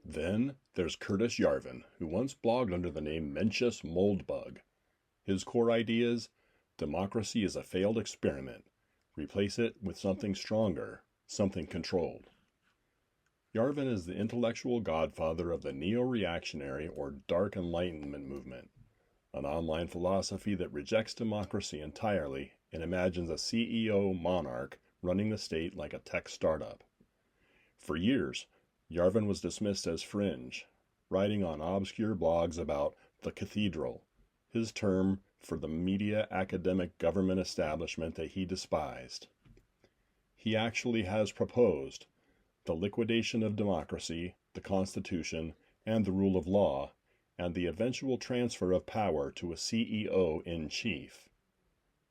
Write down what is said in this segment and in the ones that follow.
Then there's Curtis Yarvin, who once blogged under the name Mencius Moldbug. His core ideas: democracy is a failed experiment. Replace it with something stronger, something controlled. Yarvin is the intellectual godfather of the neo-reactionary or Dark Enlightenment movement, an online philosophy that rejects democracy entirely and imagines a CEO monarch running the state like a tech startup. For years, Yarvin was dismissed as fringe, writing on obscure blogs about the cathedral, his term for the media academic government establishment that he despised. He actually has proposed the liquidation of democracy, the Constitution, and the rule of law, and the eventual transfer of power to a CEO-in-chief,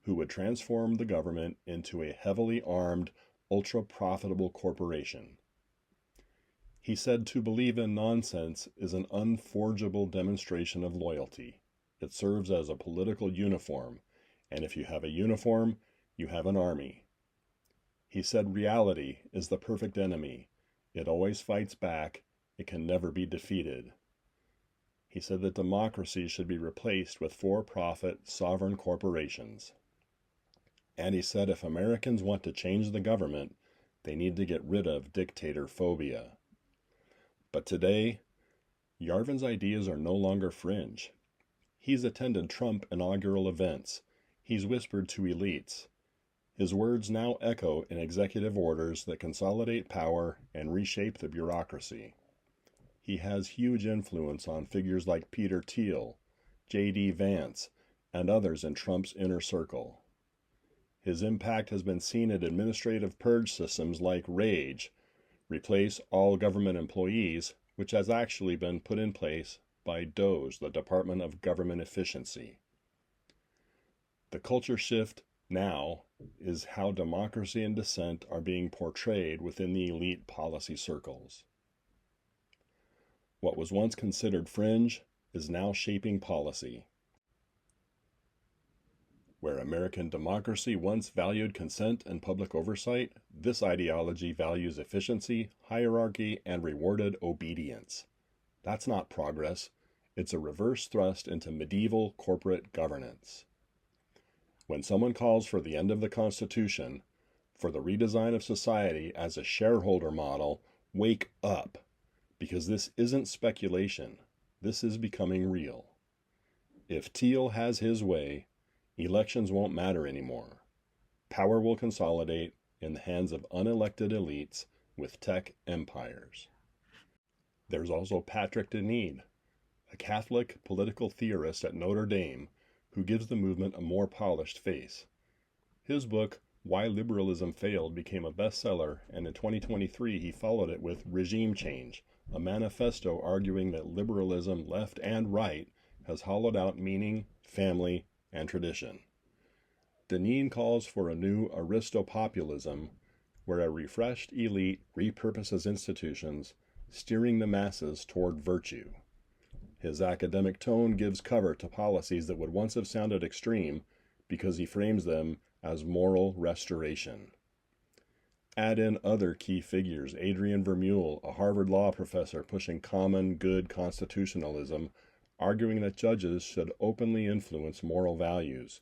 who would transform the government into a heavily armed, ultra-profitable corporation. He said to believe in nonsense is an unforgeable demonstration of loyalty. It serves as a political uniform, and if you have a uniform, you have an army. He said reality is the perfect enemy. It always fights back. It can never be defeated. He said that democracy should be replaced with for-profit sovereign corporations. And he said if Americans want to change the government, they need to get rid of dictator phobia. But today, Yarvin's ideas are no longer fringe. He's attended Trump inaugural events. He's whispered to elites. His words now echo in executive orders that consolidate power and reshape the bureaucracy. He has huge influence on figures like Peter Thiel, J.D. Vance, and others in Trump's inner circle. His impact has been seen at administrative purge systems like RAGE, replace all government employees, which has actually been put in place by DOGE, the Department of Government Efficiency. The culture shift now is how democracy and dissent are being portrayed within the elite policy circles. What was once considered fringe is now shaping policy. Where American democracy once valued consent and public oversight, this ideology values efficiency, hierarchy, and rewarded obedience. That's not progress. It's a reverse thrust into medieval corporate governance. When someone calls for the end of the Constitution, for the redesign of society as a shareholder model, wake up, because this isn't speculation. This is becoming real. If Thiel has his way, elections won't matter anymore. Power will consolidate in the hands of unelected elites with tech empires. There's also Patrick Deneen, a Catholic political theorist at Notre Dame who gives the movement a more polished face. His book, Why Liberalism Failed, became a bestseller, and in 2023 he followed it with Regime Change, a manifesto arguing that liberalism, left and right, has hollowed out meaning, family, and tradition. Deneen calls for a new aristopopulism, where a refreshed elite repurposes institutions, steering the masses toward virtue. His academic tone gives cover to policies that would once have sounded extreme because he frames them as moral restoration. Add in other key figures: Adrian Vermeule, a Harvard law professor pushing common good constitutionalism, arguing that judges should openly influence moral values;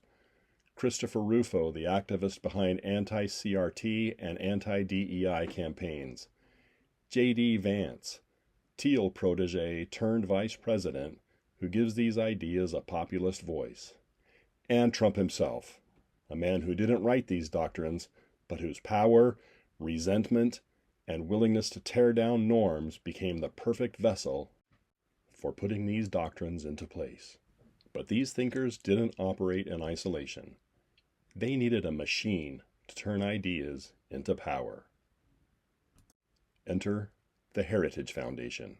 Christopher Rufo, the activist behind anti-CRT and anti-DEI campaigns; J.D. Vance, Thiel protege turned vice president, who gives these ideas a populist voice; and Trump himself, a man who didn't write these doctrines, but whose power, resentment, and willingness to tear down norms became the perfect vessel for putting these doctrines into place. But these thinkers didn't operate in isolation. They needed a machine to turn ideas into power. Enter the Heritage Foundation.